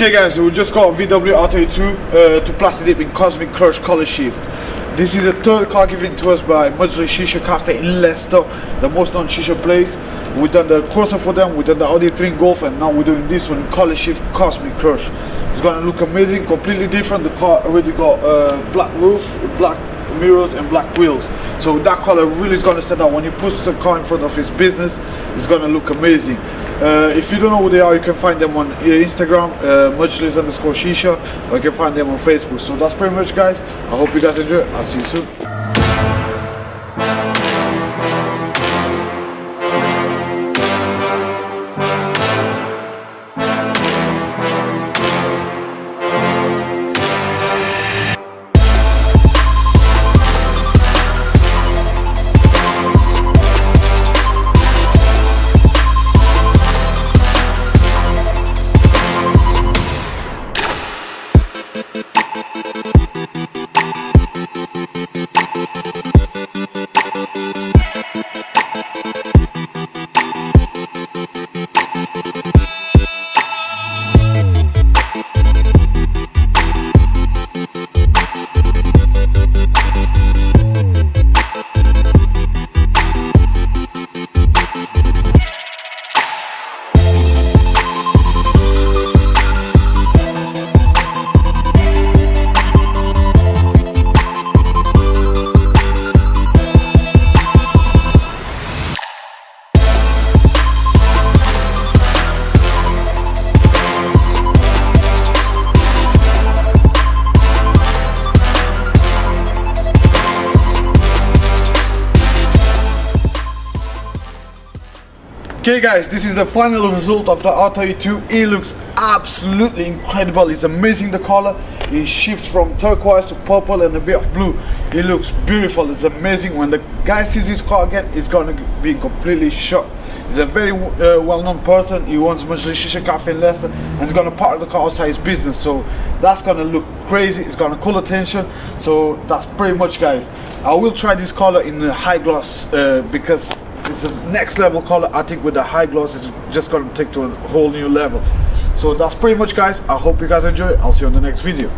Okay guys, so we just got a VW R32 to Plasti dip in Cosmic Crush color shift. This is the third car given to us by Majlis Shisha Cafe in Leicester, the most known Shisha place. We've done the Corsa for them, we've done the Audi 3 Golf, and now we're doing this one in color shift Cosmic Crush. It's gonna look amazing, completely different. The car already got black roof, black mirrors and black wheels, so that color really is going to stand out. When you push the car in front of his business, it's going to look amazing. If you don't know who they are, you can find them on Instagram, Majlis_Shisha, or you can find them on Facebook. So that's pretty much, guys. I hope you guys enjoy it. I'll see you soon. Okay guys, this is the final result of the R32. It looks absolutely incredible. It's amazing, the color. It shifts from turquoise to purple and a bit of blue. It looks beautiful. It's amazing. When the guy sees this car again, he's gonna be completely shocked. He's a very well-known person. He owns Majlis Shisha Cafe in Leicester, and he's gonna park the car outside his business. So that's gonna look crazy. It's gonna call attention. So that's pretty much, guys. I will try this color in the high gloss because it's a next level color. I think with the high gloss it's just gonna take to a whole new level. So that's pretty much, guys. I hope you guys enjoy it. I'll see you on the next video.